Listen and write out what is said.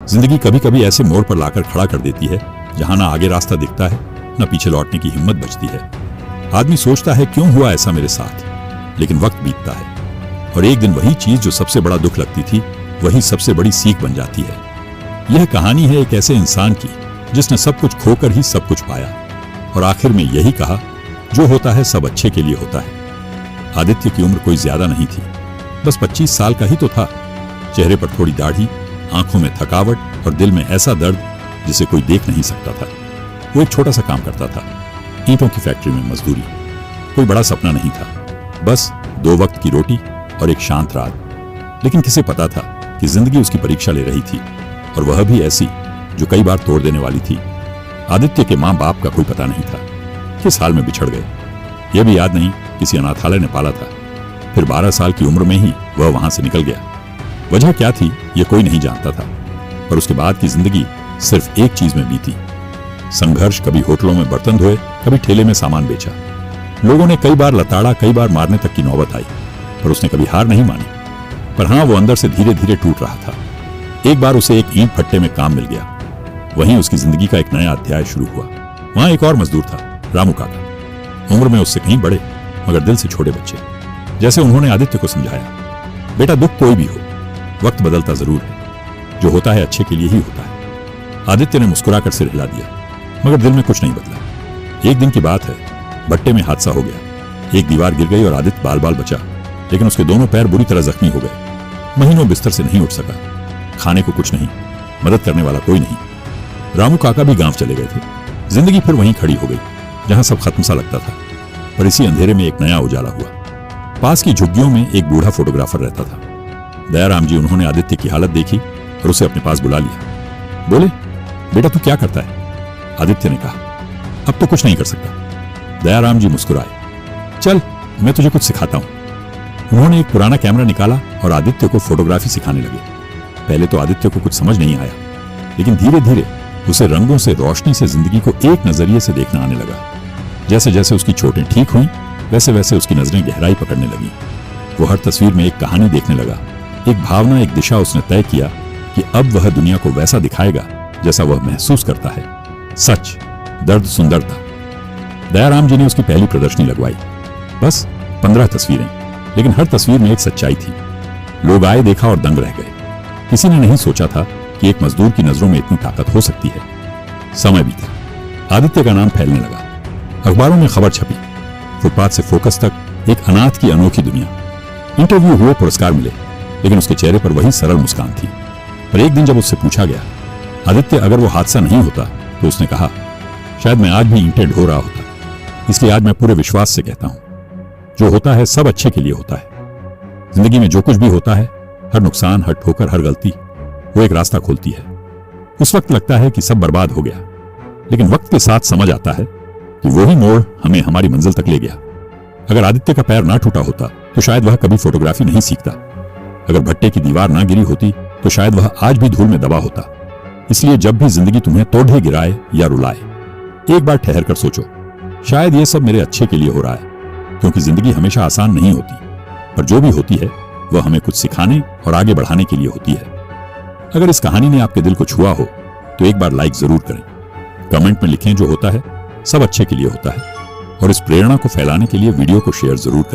जिंदगी कभी कभी ऐसे मोड़ पर लाकर खड़ा कर देती है जहां ना आगे रास्ता दिखता है, ना पीछे लौटने की हिम्मत बचती है। आदमी सोचता है क्यों हुआ ऐसा मेरे साथ, लेकिन वक्त बीतता है और एक दिन वही चीज जो सबसे बड़ा दुख लगती थी वही सबसे बड़ी सीख बन जाती है। यह कहानी है एक ऐसे इंसान की जिसने सब कुछ खोकर ही सब कुछ पाया और आखिर में यही कहा, जो होता है सब अच्छे के लिए होता है। आदित्य की उम्र कोई ज्यादा नहीं थी, बस 25 साल का ही तो था। चेहरे पर थोड़ी दाढ़ी, आंखों में थकावट और दिल में ऐसा दर्द जिसे कोई देख नहीं सकता था। वो एक छोटा सा काम करता था, ईंटों की फैक्ट्री में मजदूरी। कोई बड़ा सपना नहीं था, बस 2 वक्त की रोटी और एक शांत रात। लेकिन किसे पता था कि जिंदगी उसकी परीक्षा ले रही थी, और वह भी ऐसी जो कई बार तोड़ देने वाली थी। आदित्य के माँ बाप का कोई पता नहीं था, किस हाल में बिछड़ गए यह भी याद नहीं, किसी अनाथालय ने पाला था। फिर 12 साल की उम्र में ही वह वहां से निकल गया। वजह क्या थी यह कोई नहीं जानता था, पर उसके बाद की जिंदगी सिर्फ एक चीज में बीती, संघर्ष। कभी होटलों में बर्तन धोए, कभी ठेले में सामान बेचा। लोगों ने कई बार लताड़ा, कई बार मारने तक की नौबत आई, पर उसने कभी हार नहीं मानी। पर हाँ, वो अंदर से धीरे धीरे टूट रहा था। एक बार उसे एक ईंट भट्टे में काम मिल गया, वहीं उसकी जिंदगी का एक नया अध्याय शुरू हुआ। वहां एक और मजदूर था, रामू काका। उम्र में उससे कहीं बड़े, मगर दिल से छोटे बच्चे। जैसे उन्होंने आदित्य को समझाया, बेटा दुख कोई भी हो, वक्त बदलता जरूर है, जो होता है अच्छे के लिए ही होता है। आदित्य ने मुस्कुराकर सिर हिला दिया, मगर दिल में कुछ नहीं बदला। एक दिन की बात है, भट्टे में हादसा हो गया। एक दीवार गिर गई और आदित्य बाल बाल बचा, लेकिन उसके दोनों पैर बुरी तरह जख्मी हो गए। महीनों बिस्तर से नहीं उठ सका, खाने को कुछ नहीं, मदद करने वाला कोई नहीं। रामू काका भी गांव चले गए थे। जिंदगी फिर वहीं खड़ी हो गई जहां सब खत्म सा लगता था। पर इसी अंधेरे में एक नया उजाला हुआ। पास की झुग्गियों में एक बूढ़ा फोटोग्राफर रहता था, दयाराम जी। उन्होंने आदित्य की हालत देखी और उसे अपने पास बुला लिया। बोले, बेटा तू क्या करता है? आदित्य ने कहा, अब तो कुछ नहीं कर सकता। दयाराम जी मुस्कुराए, चल मैं तुझे कुछ सिखाता हूं। उन्होंने एक पुराना कैमरा निकाला और आदित्य को फोटोग्राफी सिखाने लगे। पहले तो आदित्य को कुछ समझ नहीं आया, लेकिन धीरे धीरे उसे रंगों से, रोशनी से जिंदगी को एक नजरिए से देखना आने लगा। जैसे जैसे उसकी चोटें ठीक हुई, वैसे वैसे उसकी नजरें गहराई पकड़ने लगी। वो हर तस्वीर में एक कहानी देखने लगा, एक भावना, एक दिशा। उसने तय किया कि अब वह दुनिया को वैसा दिखाएगा जैसा वह महसूस करता है। सच, दर्द, सुंदरता। दयाराम जी ने उसकी पहली प्रदर्शनी लगवाई। बस 15 तस्वीरें, लेकिन हर तस्वीर में एक सच्चाई थी। लोग आए, देखा और दंग रह गए। किसी ने नहीं सोचा था कि एक मजदूर की नजरों में इतनी ताकत हो सकती है। समय बीता, आदित्य का नाम फैलने लगा। अखबारों में खबर छपी, फुटपाथ से फोकस तक एक अनाथ की अनोखी दुनिया। इंटरव्यू हुए, पुरस्कार मिले, लेकिन उसके चेहरे पर वही सरल मुस्कान थी। पर एक दिन जब उससे पूछा गया, आदित्य अगर वो हादसा नहीं होता, तो उसने कहा, शायद मैं आज भी ईंटें ढो रहा होता। इसलिए आज मैं पूरे विश्वास से कहता हूं, जो होता है सब अच्छे के लिए होता है। जिंदगी में जो कुछ भी होता है, हर नुकसान, हर ठोकर, हर गलती, वो एक रास्ता खोलती है। उस वक्त लगता है कि सब बर्बाद हो गया, लेकिन वक्त के साथ समझ आता है कि वही मोड़ हमें हमारी मंजिल तक ले गया। अगर आदित्य का पैर ना टूटा होता तो शायद वह कभी फोटोग्राफी नहीं सीखता। अगर भट्टे की दीवार ना गिरी होती तो शायद वह आज भी धूल में दबा होता। इसलिए जब भी जिंदगी तुम्हें तोड़े गिराए या रुलाए, एक बार ठहर कर सोचो, शायद यह सब मेरे अच्छे के लिए हो रहा है। क्योंकि जिंदगी हमेशा आसान नहीं होती, पर जो भी होती है वह हमें कुछ सिखाने और आगे बढ़ाने के लिए होती है। अगर इस कहानी ने आपके दिल को छुआ हो तो एक बार लाइक जरूर करें। कमेंट में लिखें, जो होता है सब अच्छे के लिए होता है। और इस प्रेरणा को फैलाने के लिए वीडियो को शेयर जरूर करें।